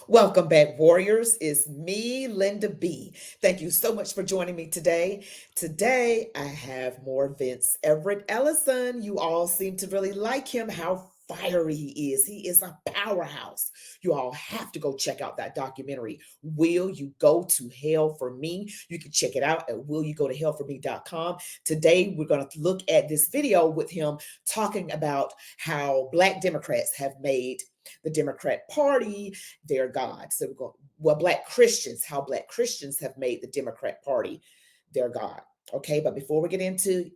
Welcome back, warriors. It's me, Linda B. Thank you so much for joining me today. Today, I have more Vince Everett Ellison. You all seem to really like him, how fiery he is. He is a powerhouse. You all have to go check out that documentary, Will You Go to Hell for Me? You can check it out at willyougotohellforme.com. Today, we're going to look at this video with him talking about how Black Democrats have made the Democrat Party their God. So we're going, well, how Black Christians have made the Democrat Party their God. Okay, but before we get into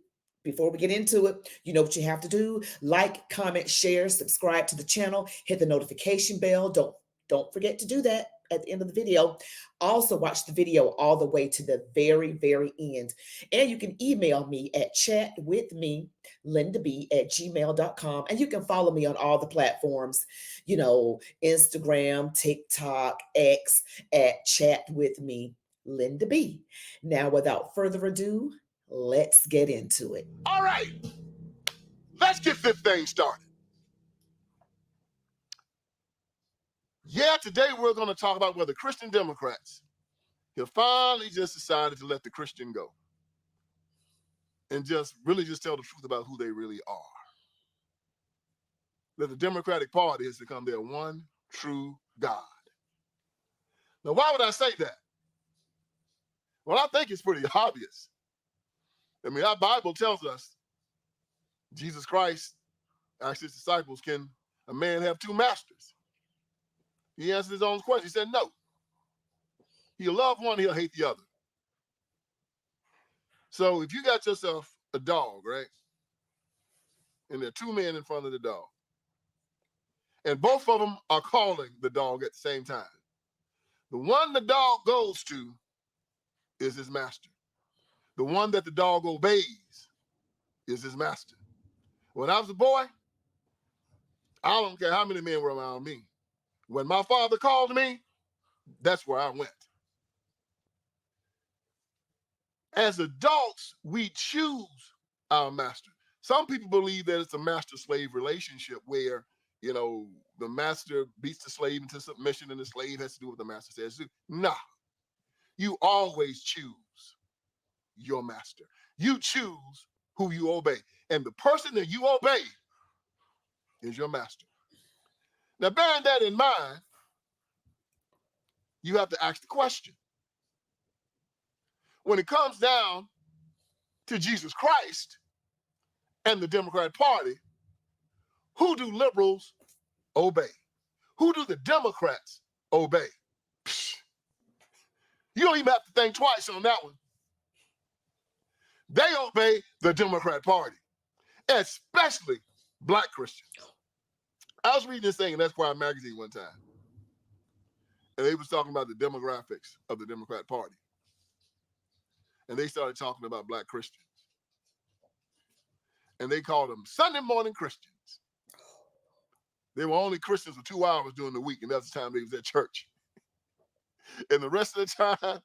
it, you know what you have to do: like, comment, share, subscribe to the channel, hit the notification bell. Don't forget to do that at the end of the video. Also, watch the video all the way to the very, very end. And you can email me at chatwithmelindab@gmail.com. And you can follow me on all the platforms, Instagram, TikTok, X, at chatwithmelindab. Now, without further ado, let's get into it. All right, let's get this thing started. Yeah, today we're going to talk about whether Christian Democrats have finally just decided to let the Christian go and just tell the truth about who they really are. That the Democratic Party has become their one true God. Now, why would I say that? Well, I think it's pretty obvious. I mean, our Bible tells us Jesus Christ asked his disciples, can a man have two masters? He answered his own question. He said, no. He'll love one, he'll hate the other. So if you got yourself a dog, right? And there are two men in front of the dog. And both of them are calling the dog at the same time. The one the dog goes to is his master. The one that the dog obeys is his master. When I was a boy, I don't care how many men were around me. When my father called me, that's where I went. As adults, we choose our master. Some people believe that it's a master-slave relationship where, the master beats the slave into submission and the slave has to do what the master says to do. Nah, you always choose your master. You choose who you obey. And the person that you obey is your master. Now, bearing that in mind, you have to ask the question. When it comes down to Jesus Christ and the Democrat Party, who do liberals obey? Who do the Democrats obey? Psh, you don't even have to think twice on that one. They obey the Democrat Party, especially Black Christians. I was reading this thing in Esquire magazine one time, and they was talking about the demographics of the Democrat Party. And they started talking about Black Christians. And they called them Sunday morning Christians. They were only Christians for 2 hours during the week, and that's the time they was at church. And the rest of the time,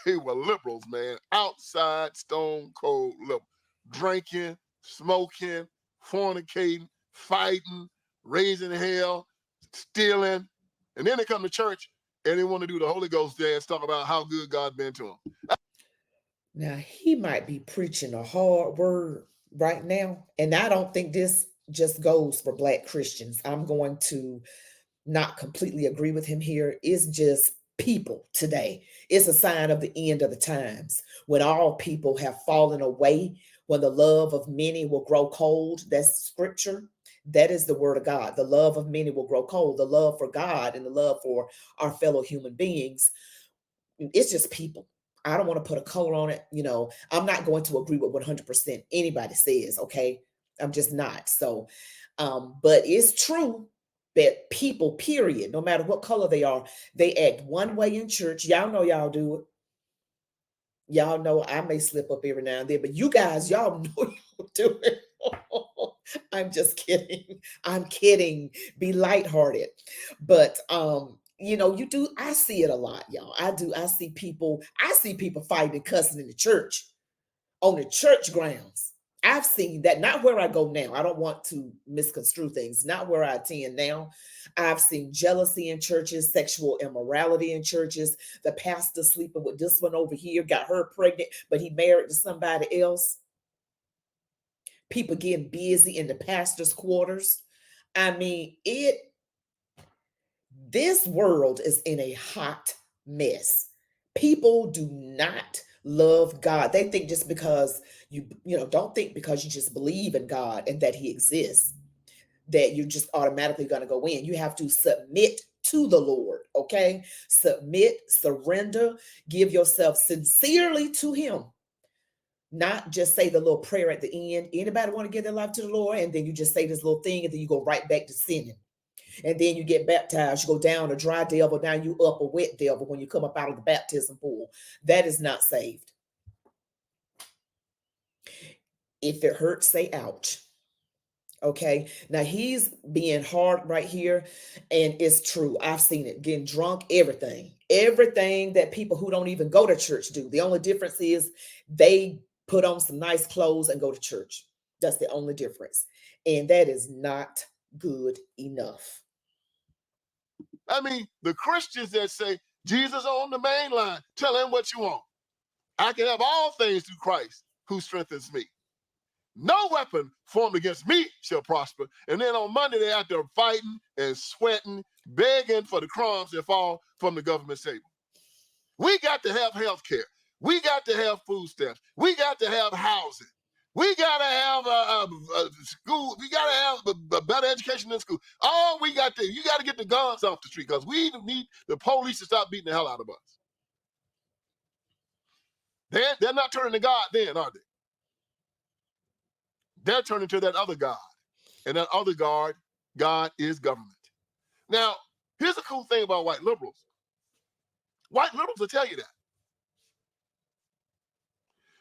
they were liberals, man. Outside, stone cold liberal. Drinking, smoking, fornicating, fighting, raising hell, stealing. And then they come to church, and they want to do the Holy Ghost dance, talk about how good God been to them. Now, he might be preaching a hard word right now, and I don't think this just goes for Black Christians. I'm going to not completely agree with him here. It's just people today. It's a sign of the end of the times when all people have fallen away, when the love of many will grow cold. That's scripture. That is the word of God. The love of many will grow cold. The love for God and the love for our fellow human beings. It's just people. I don't want to put a color on it. I'm not going to agree with 100% anybody says, okay? I'm just not. So, but it's true that people, period, no matter what color they are, they act one way in church. Y'all know y'all do it. Y'all know I may slip up every now and then, but you guys, y'all know you do it. I'm just kidding. I'm kidding. Be lighthearted. But, you do. I see it a lot, y'all. I do. I see people fighting and cussing in the church, on the church grounds. I've seen that, not where I go now. I don't want to misconstrue things, not where I attend now. I've seen jealousy in churches, sexual immorality in churches, the pastor sleeping with this one over here, got her pregnant, but he married to somebody else. People getting busy in the pastor's quarters. I mean, this world is in a hot mess. People do not love God. They think just because don't think because you just believe in God and that he exists, that you're just automatically going to go in. You have to submit to the Lord, okay? Submit, surrender, give yourself sincerely to him. Not just say the little prayer at the end. Anybody want to give their life to the Lord? And then you just say this little thing and then you go right back to sinning. And then you get baptized, you go down a dry devil, now you up a wet devil when you come up out of the baptism pool. That is not saved. If it hurts, say ouch. Okay, now he's being hard right here, and it's true. I've seen it, getting drunk, everything that people who don't even go to church do. The only difference is they put on some nice clothes and go to church. That's the only difference, and that is not good enough. I mean, the Christians that say Jesus on the main line, tell him what you want. I can have all things through Christ who strengthens me. No weapon formed against me shall prosper. And then on Monday, they're out there fighting and sweating, begging for the crumbs that fall from the government table. We got to have health care. We got to have food stamps. We got to have housing. We got to have a school. We got to have a better education in school. You got to get the guns off the street because we need the police to stop beating the hell out of us. They're not turning to God then, are they? They're turning to that other God. And that other God is government. Now, here's the cool thing about white liberals. White liberals will tell you that.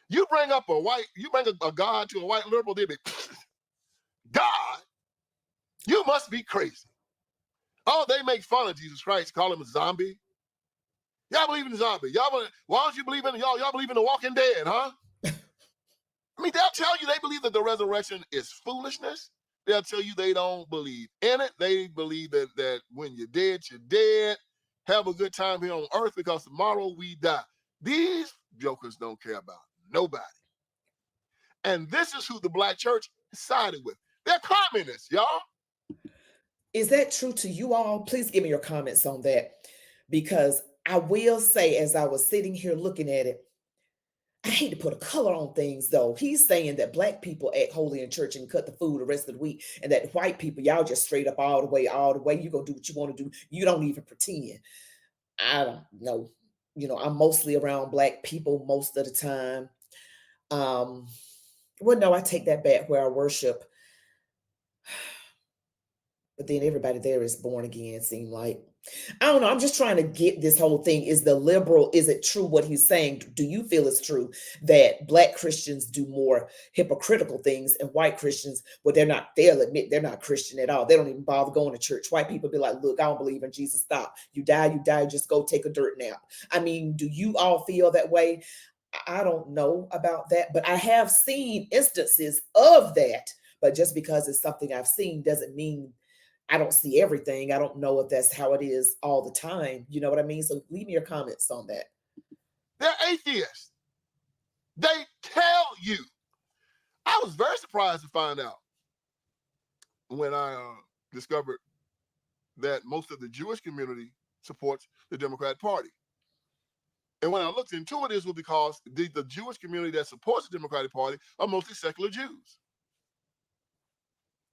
You bring a God to a white liberal, they'll be, God? You must be crazy. Oh, they make fun of Jesus Christ, call him a zombie. Y'all believe in the zombie. Why don't you believe in y'all believe in the walking dead, huh? I mean, they'll tell you they believe that the resurrection is foolishness. They'll tell you they don't believe in it. They believe that when you're dead, you're dead. Have a good time here on earth because tomorrow we die. These jokers don't care about nobody. And this is who the black church sided with. They're communists, y'all. Is that true to you all? Please give me your comments on that. Because I will say, as I was sitting here looking at it, I hate to put a color on things though. He's saying that black people act holy in church and cut the food the rest of the week, and that white people, y'all just straight up all the way. You gonna do what you want to do. You don't even pretend. I don't know. I'm mostly around black people most of the time. Well, no, I take that back where I worship. But then everybody there is born again, it seemed like. I don't know. I'm just trying to get this whole thing. Is it true what he's saying? Do you feel it's true that black Christians do more hypocritical things and white Christians, well, they'll admit they're not Christian at all. They don't even bother going to church. White people be like, look, I don't believe in Jesus. Stop. You die, just go take a dirt nap. I mean, do you all feel that way? I don't know about that, but I have seen instances of that. But just because it's something I've seen doesn't mean I don't see everything. I don't know if that's how it is all the time. You know what I mean? So leave me your comments on that. They're atheists. They tell you. I was very surprised to find out when I discovered that most of the Jewish community supports the Democratic Party. And when I looked into it, it was because the Jewish community that supports the Democratic Party are mostly secular Jews.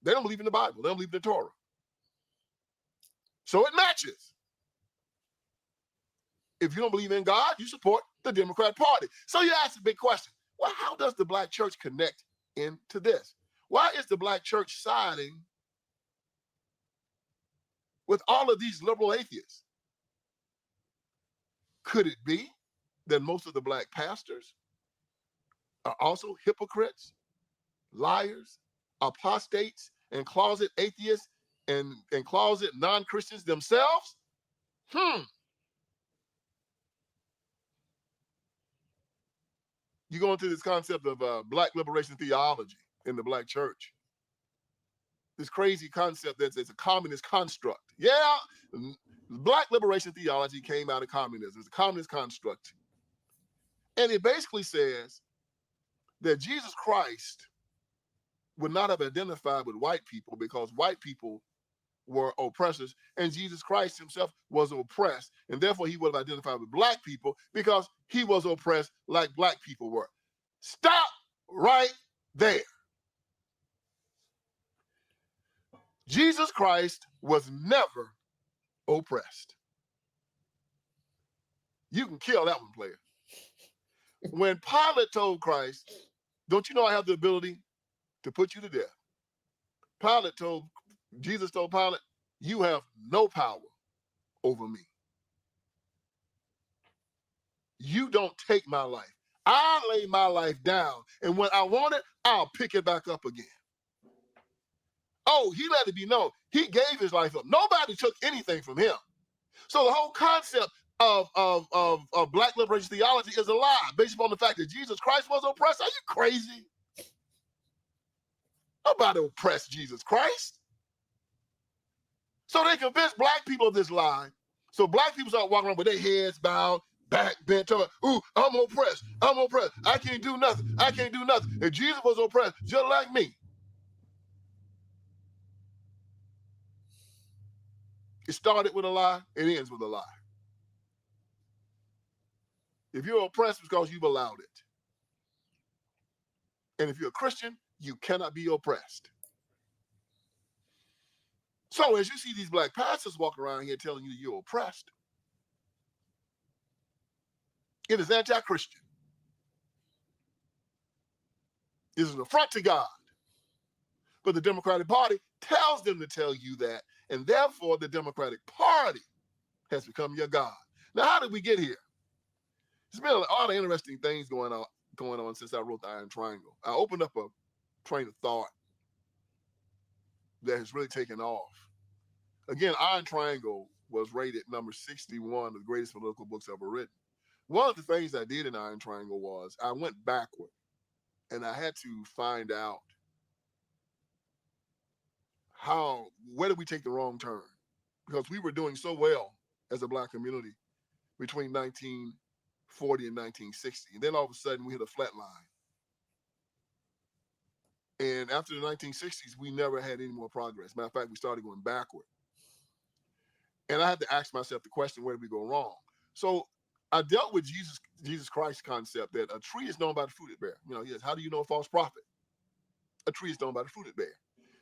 They don't believe in the Bible. They don't believe in the Torah. So it matches. If you don't believe in God, you support the Democrat Party. So you ask a big question. Well, how does the black church connect into this? Why is the black church siding with all of these liberal atheists? Could it be that most of the black pastors are also hypocrites, liars, apostates, and closet atheists and closet non-Christians themselves? You go into this concept of black liberation theology. in the black church. This crazy concept that it's a communist construct. Yeah, black liberation theology came out of communism. It's a communist construct. And it basically says that Jesus Christ would not have identified with white people because white people were oppressors, and Jesus Christ himself was oppressed, and therefore he would have identified with black people because he was oppressed like black people were. Stop right there. Jesus Christ was never oppressed. You can kill that one, player. When Pilate told Christ, don't you know I have the ability to put you to death? Jesus told Pilate, you have no power over me. You don't take my life. I lay my life down, and when I want it, I'll pick it back up again. Oh, he let it be known. He gave his life up. Nobody took anything from him. So the whole concept of black liberation theology is a lie based upon the fact that Jesus Christ was oppressed. Are you crazy? Nobody oppressed Jesus Christ. So they convinced black people of this lie. So black people start walking around with their heads bowed, back bent, talking, ooh, I'm oppressed. I'm oppressed. I can't do nothing. I can't do nothing. And Jesus was oppressed just like me. It started with a lie. It ends with a lie. If you're oppressed, it's because you've allowed it. And if you're a Christian, you cannot be oppressed. So as you see these black pastors walking around here telling you you're oppressed, it is anti-Christian. It is an affront to God. But the Democratic Party tells them to tell you that, and therefore the Democratic Party has become your God. Now, how did we get here? There's been a lot of interesting things going on since I wrote the Iron Triangle. I opened up a train of thought that has really taken off. Again, Iron Triangle was rated number 61 of the greatest political books ever written. One of the things I did in Iron Triangle was I went backward, and I had to find out where did we take the wrong turn? Because we were doing so well as a black community between 1940 and 1960. And then all of a sudden we hit a flat line. And after the 1960s, we never had any more progress. Matter of fact, we started going backward. And I had to ask myself the question, where did we go wrong? So I dealt with Jesus Christ concept that a tree is known by the fruit it bears. You know, yes, how do you know a false prophet? A tree is known by the fruit it bears.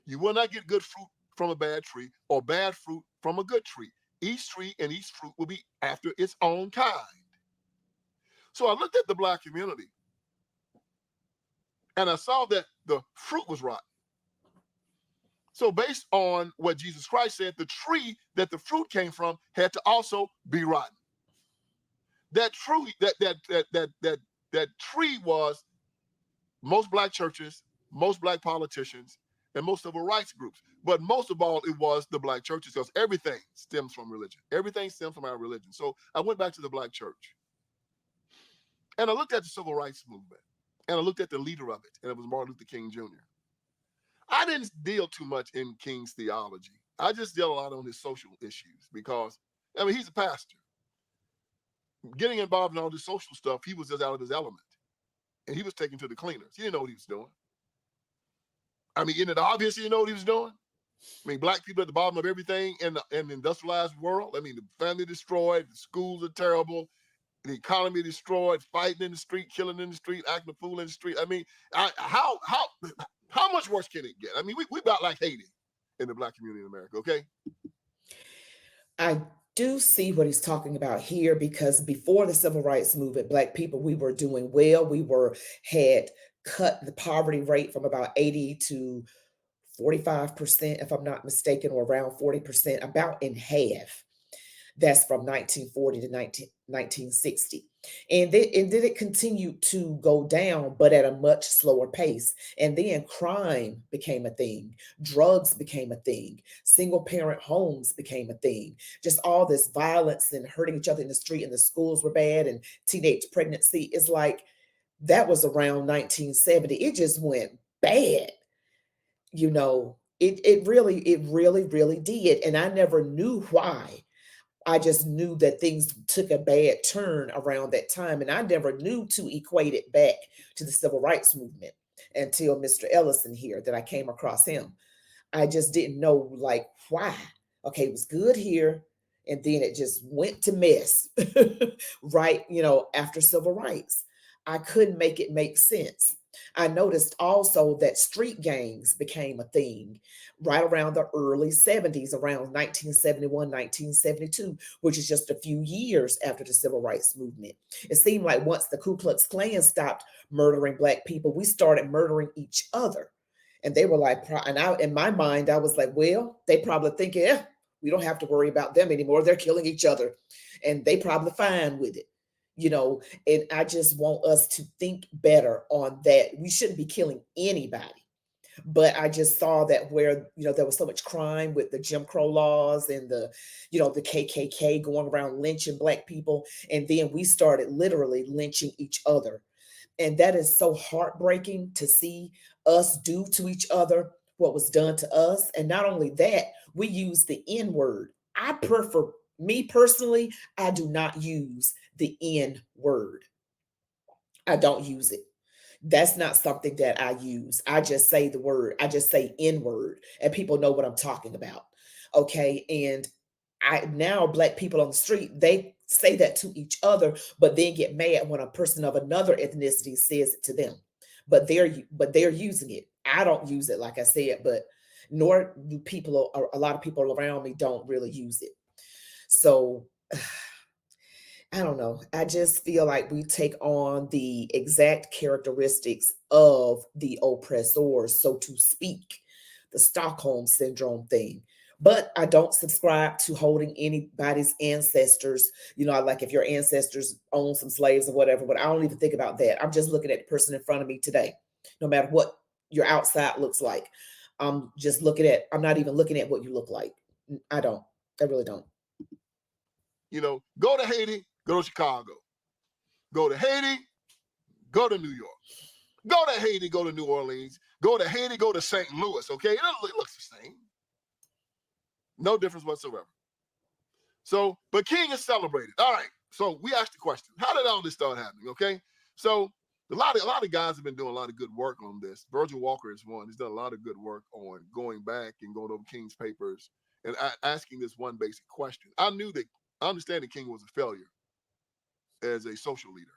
You will not get good fruit from a bad tree or bad fruit from a good tree. Each tree and each fruit will be after its own kind. So I looked at the black community and I saw that the fruit was rotten. So based on what Jesus Christ said, the tree that the fruit came from had to also be rotten. That tree was most black churches, most black politicians, and most civil rights groups. But most of all, it was the black churches, because everything stems from religion. Everything stems from our religion. So I went back to the black church. And I looked at the civil rights movement. And I looked at the leader of it. And it was Martin Luther King Jr. I didn't deal too much in King's theology. I just dealt a lot on his social issues because, I mean, he's a pastor. Getting involved in all this social stuff, he was just out of his element. And he was taken to the cleaners. He didn't know what he was doing. I mean, isn't it obvious he didn't know what he was doing? I mean, black people at the bottom of everything in the industrialized world. I mean, the family destroyed, the schools are terrible, the economy destroyed, fighting in the street, killing in the street, acting a fool in the street. I mean, how much worse can it get? I mean, we about like Haiti in the black community in America, okay? I do see what he's talking about here, because before the civil rights movement, black people, we were doing well. We had cut the poverty rate from about 80 to 45%, if I'm not mistaken, or around 40%, about in half. That's from 1940 to 1960. And then it continued to go down, but at a much slower pace. And then crime became a thing. Drugs became a thing. Single parent homes became a thing. Just all this violence and hurting each other in the street, and the schools were bad, and teenage pregnancy is like, that was around 1970. It just went bad. It really did. And I never knew why. I just knew that things took a bad turn around that time. And I never knew to equate it back to the civil rights movement until Mr. Ellison here, that I came across him. I just didn't know, like, why. Okay, it was good here, and then it just went to mess, right? After civil rights. I couldn't make it make sense. I noticed also that street gangs became a thing right around the early 70s, around 1971, 1972, which is just a few years after the civil rights movement. It seemed like once the Ku Klux Klan stopped murdering Black people, we started murdering each other. And they were like, in my mind, I was like, well, they probably thinking, yeah, we don't have to worry about them anymore. They're killing each other, and they probably fine with it. And I just want us to think better on that. We shouldn't be killing anybody. But I just saw that where, there was so much crime with the Jim Crow laws and the KKK going around lynching Black people. And then we started literally lynching each other. And that is so heartbreaking to see us do to each other what was done to us. And not only that, we use the N word. Me personally, I do not use the N word. I don't use it. That's not something that I use. I just say the word. I just say N word, and people know what I'm talking about. Okay. And now Black people on the street, they say that to each other, but then get mad when a person of another ethnicity says it to them. But they're using it. I don't use it, like I said, but nor do people. A lot of people around me don't really use it. So I don't know. I just feel like we take on the exact characteristics of the oppressors, so to speak, the Stockholm syndrome thing. But I don't subscribe to holding anybody's ancestors. Like if your ancestors own some slaves or whatever, but I don't even think about that. I'm just looking at the person in front of me today, no matter what your outside looks like. I'm not even looking at what you look like. I don't. I really don't. Go to Haiti, go to Chicago. Go to Haiti, go to New York. Go to Haiti, go to New Orleans. Go to Haiti, go to St. Louis, okay? It looks the same. No difference whatsoever. So, but King is celebrated. All right. So we asked the question, how did all this start happening? Okay. So a lot of guys have been doing a lot of good work on this. Virgil Walker is one. He's done a lot of good work on going back and going over King's papers and asking this one basic question. I understand that King was a failure as a social leader.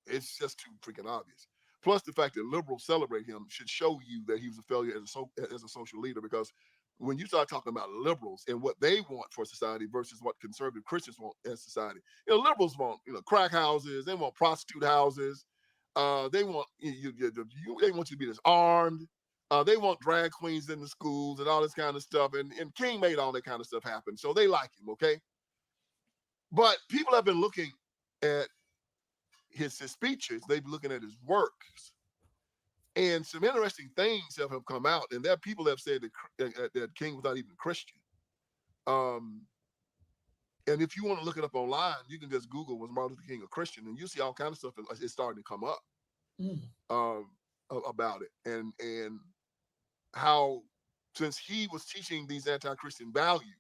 It's just too freaking obvious. Plus, the fact that liberals celebrate him should show you that he was a failure as a social leader, because when you start talking about liberals and what they want for society versus what conservative Christians want as society, liberals want crack houses, they want prostitute houses, they want they want you to be disarmed, they want drag queens in the schools and all this kind of stuff, and King made all that kind of stuff happen, so they like him, okay? But people have been looking at his speeches, they've been looking at his works, and some interesting things have come out, and there people have said that King was not even a Christian. And if you want to look it up online, you can just Google "was Martin Luther King a Christian?" and you see all kinds of stuff is starting to come up about it, and how, since he was teaching these anti-Christian values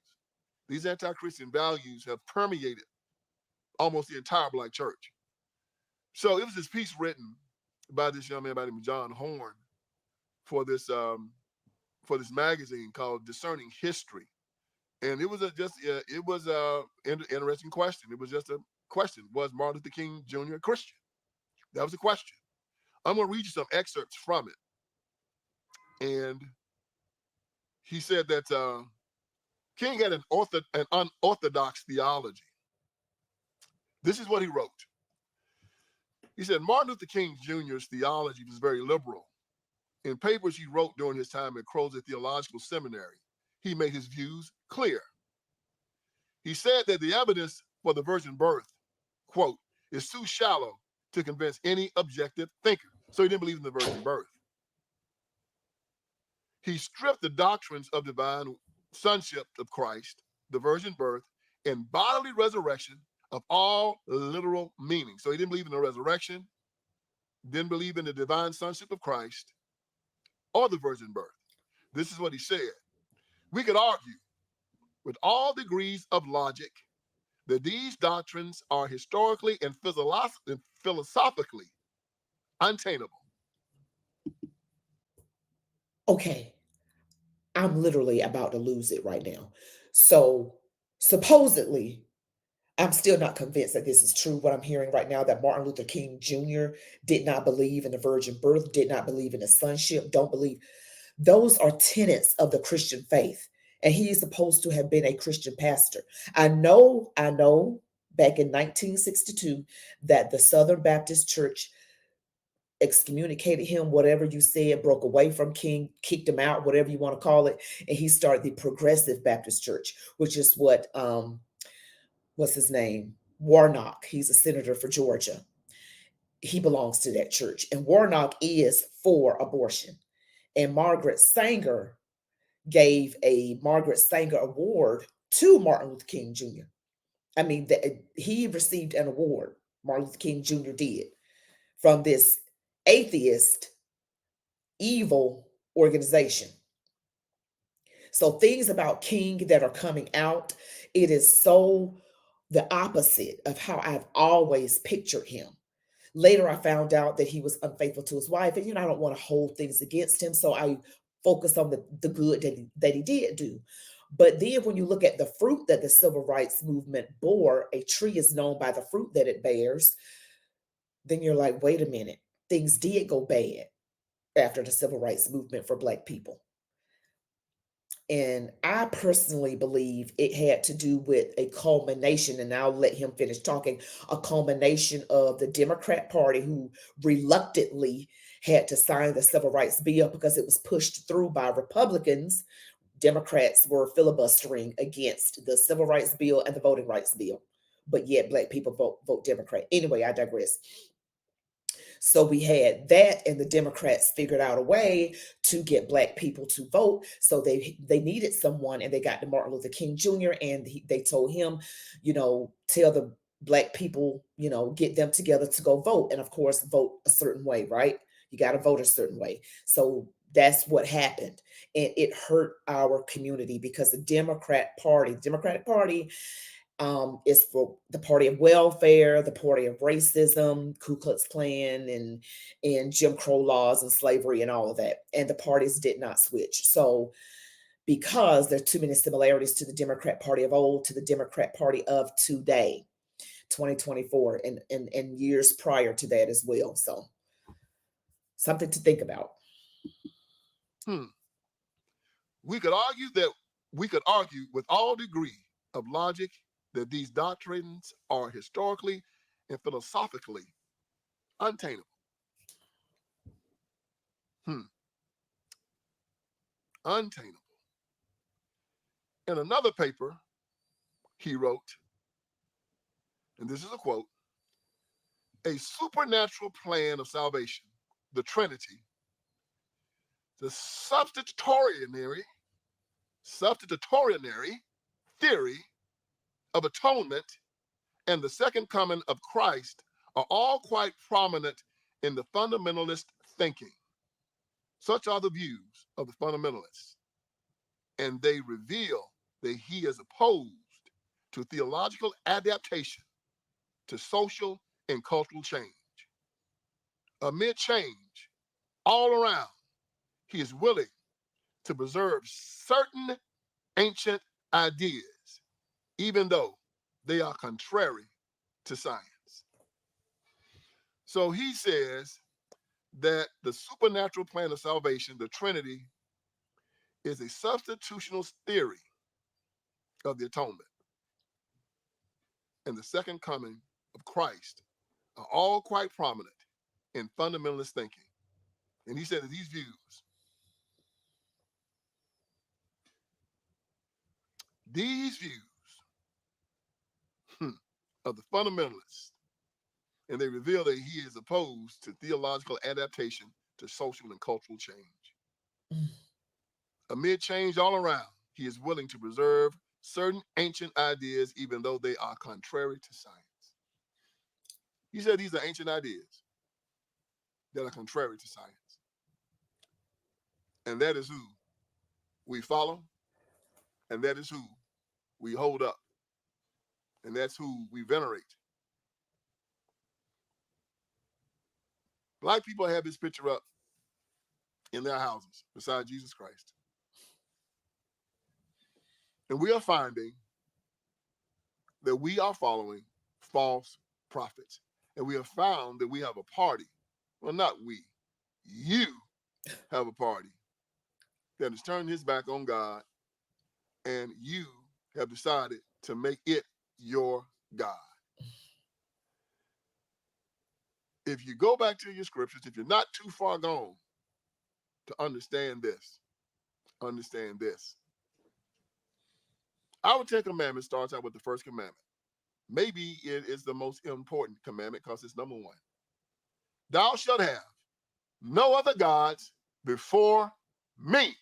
have permeated almost the entire Black church. So it was this piece written by this young man by the name of John Horn for this magazine called Discerning History, and it was a interesting question. It was just a question: was Martin Luther King Jr. a Christian? That was a question. I'm going to read you some excerpts from it, and he said that King had an unorthodox theology. This is what he wrote. He said Martin Luther King Jr.'s theology was very liberal. In papers he wrote during his time at Crozet Theological Seminary, he made his views clear. He said that the evidence for the virgin birth, quote, is too shallow to convince any objective thinker. So he didn't believe in the virgin birth. He stripped the doctrines of divine sonship of Christ, the virgin birth, and bodily resurrection of all literal meaning. So he didn't believe in the resurrection, didn't believe in the divine sonship of Christ, or the virgin birth. This is what he said. We could argue with all degrees of logic that these doctrines are historically and philosophically untainable. Okay, I'm literally about to lose it right now. So, supposedly, I'm still not convinced that this is true. What I'm hearing right now, that Martin Luther King Jr. did not believe in the virgin birth, did not believe in the sonship, don't believe. Those are tenets of the Christian faith. And he is supposed to have been a Christian pastor. I know back in 1962 that the Southern Baptist Church excommunicated him, whatever you said, broke away from King, kicked him out, whatever you want to call it. And he started the Progressive Baptist Church, which is what what's his name? Warnock. He's a senator for Georgia. He belongs to that church. And Warnock is for abortion. And Margaret Sanger gave a Margaret Sanger Award to Martin Luther King Jr. I mean, he received an award, Martin Luther King Jr. did, from this atheist, evil organization. So things about King that are coming out, it is so the opposite of how I've always pictured him. Later, I found out that he was unfaithful to his wife, and I don't want to hold things against him, so I focus on the good that he did do. But then, when you look at the fruit that the civil rights movement bore, a tree is known by the fruit that it bears. Then you're like, wait a minute, things did go bad after the civil rights movement for Black people. And I personally believe it had to do with a culmination, and I'll let him finish talking, a culmination of the Democrat Party, who reluctantly had to sign the Civil Rights Bill because it was pushed through by Republicans. Democrats were filibustering against the Civil Rights Bill and the Voting Rights Bill, but yet Black people vote Democrat. Anyway, I digress. So we had that, and the Democrats figured out a way to get Black people to vote. So they needed someone, and they got to Martin Luther King Jr. and they told him, tell the Black people, get them together to go vote, and of course vote a certain way, right? You got to vote a certain way. So that's what happened, and it hurt our community because the Democratic Party is for the party of welfare, the party of racism, Ku Klux Klan, and Jim Crow laws and slavery and all of that. And the parties did not switch. So because there are too many similarities to the Democrat Party of old to the Democrat Party of today, 2024, and years prior to that as well. So something to think about. We could argue with all degree of logic that these doctrines are historically and philosophically untainable. Untainable. In another paper, he wrote, and this is a quote, a supernatural plan of salvation, the Trinity, the substitutionary theory of atonement, and the second coming of Christ are all quite prominent in the fundamentalist thinking. Such are the views of the fundamentalists, and they reveal that he is opposed to theological adaptation to social and cultural change. Amid change all around, he is willing to preserve certain ancient ideas, even though they are contrary to science. So he says that the supernatural plan of salvation, the Trinity, is a substitutional theory of the atonement and the second coming of Christ are all quite prominent in fundamentalist thinking. And he said that these views of the fundamentalists, and they reveal that he is opposed to theological adaptation to social and cultural change. Amid change all around, he is willing to preserve certain ancient ideas, even though they are contrary to science. He said these are ancient ideas that are contrary to science. And that is who we follow, and that is who we hold up, and that's who we venerate. Black people have this picture up in their houses beside Jesus Christ. And we are finding that we are following false prophets. And we have found that we have a party. Well, not we. You have a party that has turned his back on God, and you have decided to make it your God. If you go back to your scriptures, if you're not too far gone to understand this, understand this. Our 10 Commandments starts out with the first commandment. Maybe it is the most important commandment because it's number one. Thou shalt have no other gods before me.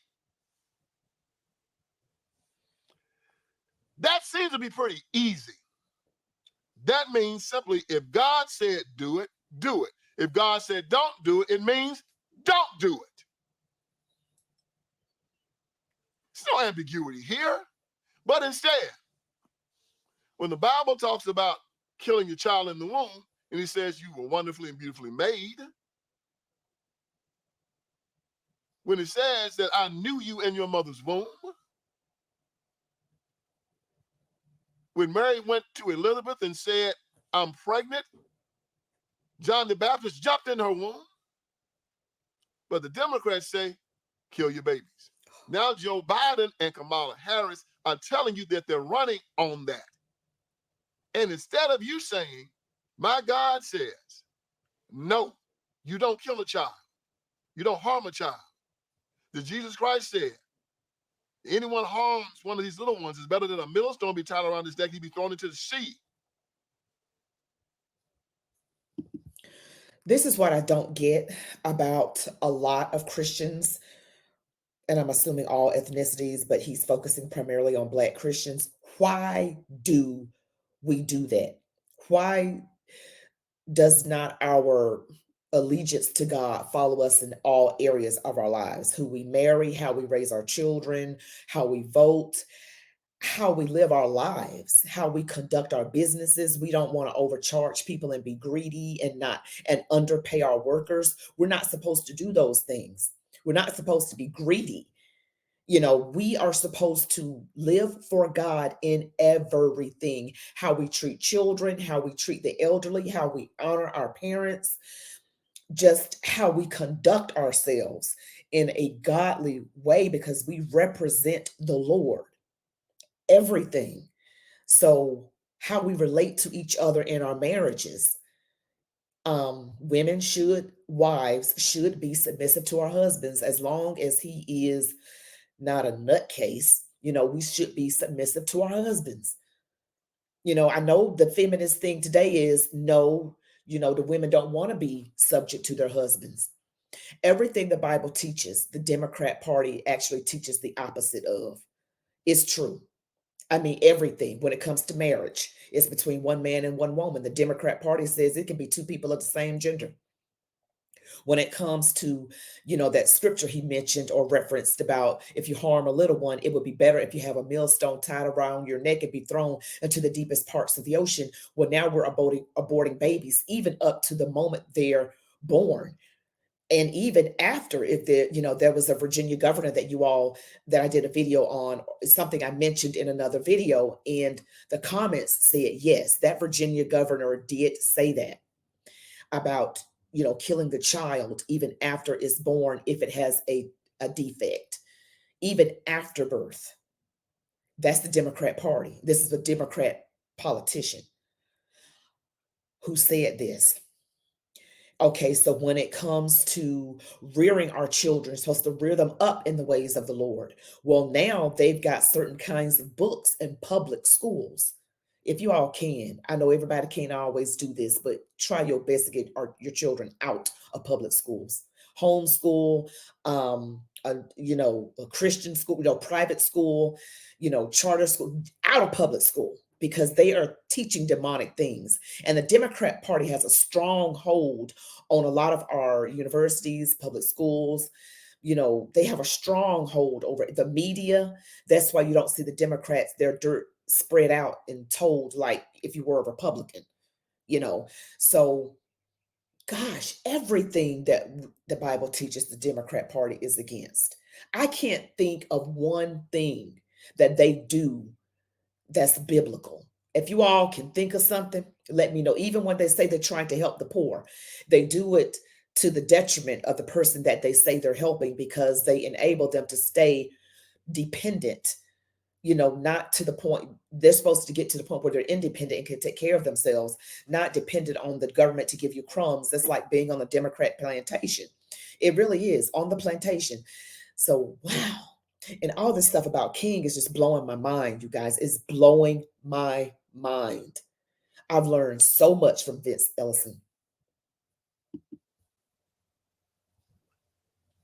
That seems to be pretty easy. That means simply if God said do it, do it. If God said don't do it, it means don't do it. There's no ambiguity here. But instead, when the Bible talks about killing your child in the womb, and he says you were wonderfully and beautifully made, when it says that I knew you in your mother's womb, when Mary went to Elizabeth and said, I'm pregnant, John the Baptist jumped in her womb. But the Democrats say, kill your babies. Now Joe Biden and Kamala Harris are telling you that they're running on that. And instead of you saying, my God says, no, you don't kill a child. You don't harm a child. That Jesus Christ said, anyone harms one of these little ones is better than a millstone be tied around his neck, he'd be thrown into the sea. This is what I don't get about a lot of Christians, and I'm assuming all ethnicities, but he's focusing primarily on Black Christians. Why do we do that? Why does not our allegiance to God follow us in all areas of our lives? Who we marry, how we raise our children, how we vote, how we live our lives, how we conduct our businesses. We don't want to overcharge people and be greedy and underpay our workers. We're not supposed to do those things. We're not supposed to be greedy. We are supposed to live for God in everything. How we treat children, how we treat the elderly, how we honor our parents, just how we conduct ourselves in a godly way because we represent the Lord. Everything. So how we relate to each other in our marriages. Wives should be submissive to our husbands as long as he is not a nutcase. We should be submissive to our husbands. I know the feminist thing today is no, the women don't want to be subject to their husbands. Everything the Bible teaches, the Democrat Party actually teaches the opposite of. It's true. I mean, everything when it comes to marriage is between one man and one woman. The Democrat Party says it can be two people of the same gender. When it comes to, that scripture he mentioned or referenced about if you harm a little one, it would be better if you have a millstone tied around your neck and be thrown into the deepest parts of the ocean. Well, now we're aborting babies, even up to the moment they're born. And even after, if there was a Virginia governor that I did a video on, something I mentioned in another video, and the comments said, yes, that Virginia governor did say that about, killing the child even after it's born if it has a defect, even after birth. That's the Democrat Party. This is a Democrat politician who said this. Okay, so when it comes to rearing our children, supposed to rear them up in the ways of the Lord. Well, now they've got certain kinds of books in public schools. If you all can, I know everybody can't always do this, but try your best to get your children out of public schools. Homeschool, a Christian school, private school, charter school, out of public school, because they are teaching demonic things. And the Democrat Party has a strong hold on a lot of our universities, public schools, They have a stronghold over the media. That's why you don't see the Democrats, their dirt spread out and told like if you were a Republican, So, gosh, everything that the Bible teaches the Democrat Party is against. I can't think of one thing that they do that's biblical. If you all can think of something, let me know. Even when they say they're trying to help the poor, they do it to the detriment of the person that they say they're helping because they enable them to stay dependent, not to the point they're supposed to get to the point where they're independent and can take care of themselves, not dependent on the government to give you crumbs. That's like being on the Democrat plantation. It really is on the plantation. So, wow. And all this stuff about King is just blowing my mind, you guys. It's blowing my mind. I've learned so much from Vince Ellison.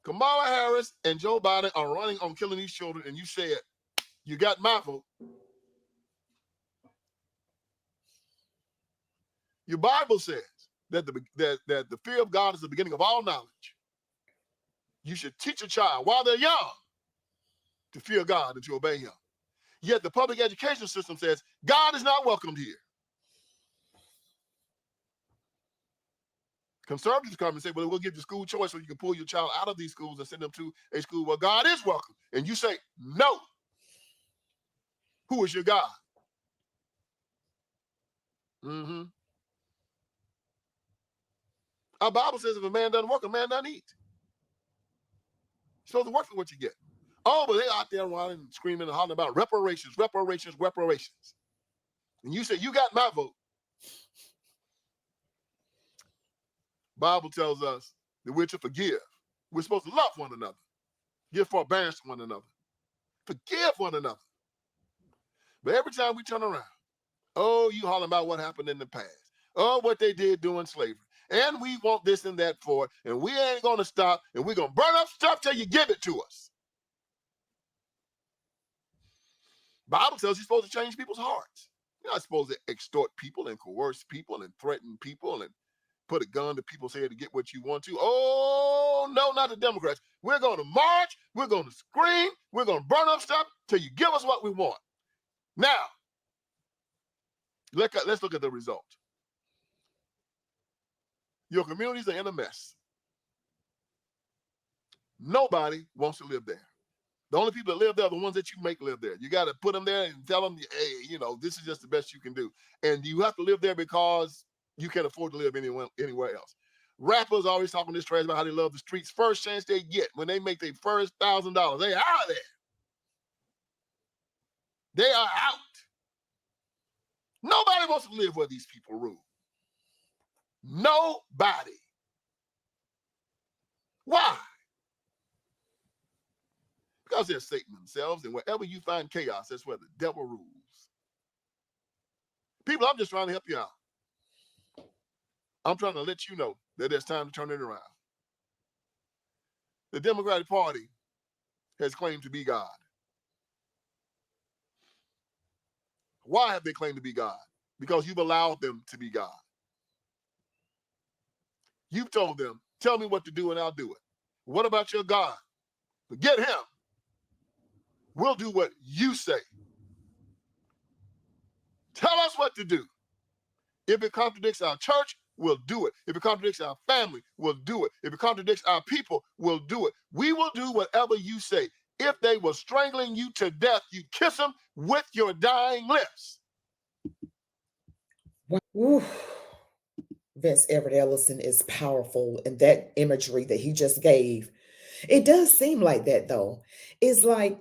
Kamala Harris and Joe Biden are running on killing these children, and you said, you got my vote. Your Bible says that the fear of God is the beginning of all knowledge. You should teach a child while they're young to fear God and to obey him. Yet the public education system says God is not welcomed here. Conservatives come and say, well, we'll give you school choice so you can pull your child out of these schools and send them to a school where God is welcome. And you say, no. Who is your God? Mm-hmm. Our Bible says if a man doesn't work, a man doesn't eat. You're supposed to work for what you get. Oh, but they're out there running, screaming and hollering about reparations, reparations, reparations. And you say, you got my vote. Bible tells us that we're to forgive. We're supposed to love one another. Give forbearance to one another. Forgive one another. But every time we turn around, oh, you hollering about what happened in the past. Oh, what they did during slavery. And we want this and that for it. And we ain't going to stop. And we're going to burn up stuff till you give it to us. Bible tells you're supposed to change people's hearts. You're not supposed to extort people and coerce people and threaten people and put a gun to people's head to get what you want to. Oh, no, not the Democrats. We're going to march. We're going to scream. We're going to burn up stuff till you give us what we want. Now, let's look at the result. Your communities are in a mess. Nobody wants to live there. The only people that live there are the ones that you make live there. You got to put them there and tell them, hey, this is just the best you can do. And you have to live there because you can't afford to live anywhere else. Rappers always talking this trash about how they love the streets. First chance they get, when they make their first $1,000, they are out of there. They are out. Nobody wants to live where these people rule. Nobody. Why? Because they're Satan themselves, and wherever you find chaos, that's where the devil rules. People, I'm just trying to help you out. I'm trying to let you know that it's time to turn it around. The Democratic Party has claimed to be God. Why have they claimed to be God? Because you've allowed them to be God. You've told them, tell me what to do and I'll do it. What about your God? Forget him. We'll do what you say. Tell us what to do. If it contradicts our church, we'll do it. If it contradicts our family, we'll do it. If it contradicts our people, we'll do it. We will do whatever you say. If they were strangling you to death, you kiss them with your dying lips. Ooh. Vince Everett Ellison is powerful, and that imagery that he just gave, it does seem like that though. It's like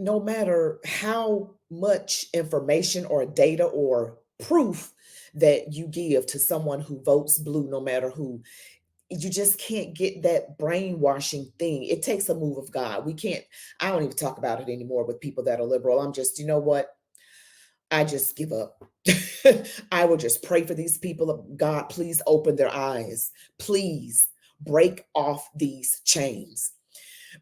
no matter how much information or data or proof that you give to someone who votes blue, no matter who, you just can't get that brainwashing thing. It takes a move of God. I don't even talk about it anymore with people that are liberal. I'm just, you know what? I just give up. I will just pray for these people. God, please open their eyes. Please break off these chains,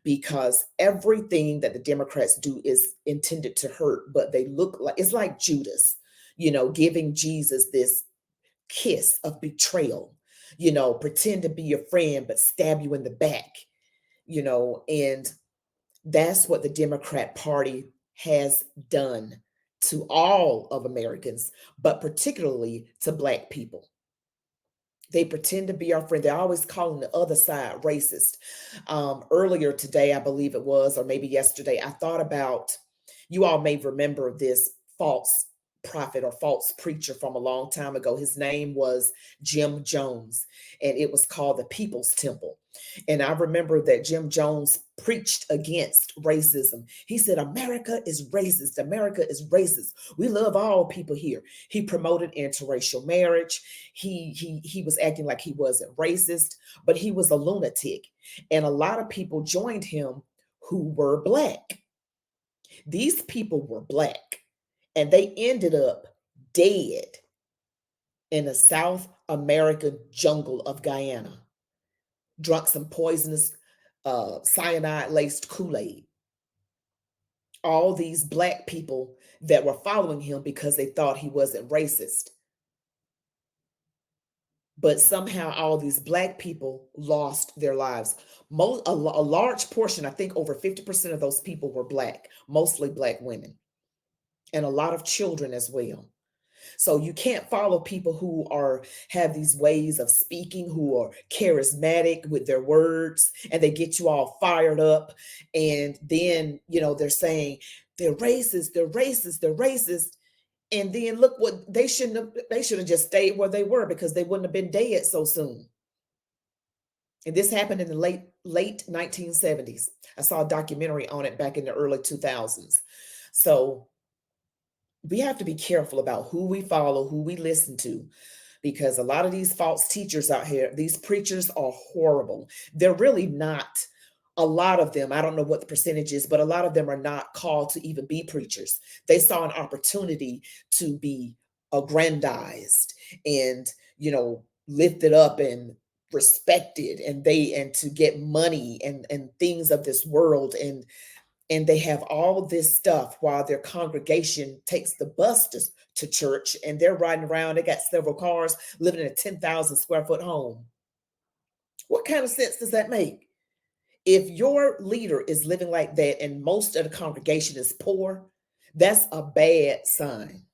because everything that the Democrats do is intended to hurt, but they look like it's like Judas, giving Jesus this kiss of betrayal, pretend to be your friend, but stab you in the back. and that's what the Democrat Party has done to all of Americans, but particularly to Black people. They pretend to be our friend. They're always calling the other side racist. Earlier today, I believe it was, or maybe yesterday, I thought about, you all may remember this false prophet or false preacher from a long time ago. His name was Jim Jones, and it was called the People's Temple. And I remember that Jim Jones preached against racism. He said, America is racist. America is racist. We love all people here. He promoted interracial marriage. He was acting like he wasn't racist, but he was a lunatic. And a lot of people joined him who were Black. These people were Black, and they ended up dead in the South American jungle of Guyana, drunk some poisonous cyanide-laced Kool-Aid. All these Black people that were following him because they thought he wasn't racist. But somehow all these Black people lost their lives. A large portion, I think over 50% of those people were Black, mostly Black women, and a lot of children as well. So you can't follow people who have these ways of speaking, who are charismatic with their words, and they get you all fired up. And then, they're saying they're racist, they're racist, they're racist. And then look what they should have just stayed where they were, because they wouldn't have been dead so soon. And this happened in the late 1970s. I saw a documentary on it back in the early 2000s. So we have to be careful about who we follow, who we listen to, because a lot of these false teachers out here, these preachers are horrible. They're really not, a lot of them, I don't know what the percentage is, but a lot of them are not called to even be preachers. They saw an opportunity to be aggrandized and, lifted up and respected, and to get money and things of this world, and they have all this stuff while their congregation takes the bus to church, and they're riding around. They got several cars, living in a 10,000 square foot home. What kind of sense does that make? If your leader is living like that and most of the congregation is poor, that's a bad sign.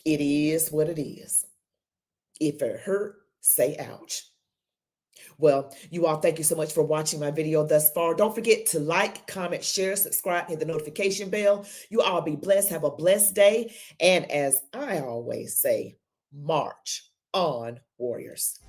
It is what it is. If it hurt, say ouch. Well, you all, thank you so much for watching my video thus far. Don't forget to like, comment, share, subscribe, hit the notification bell. You all be blessed. Have a blessed day. And as I always say, march on, warriors.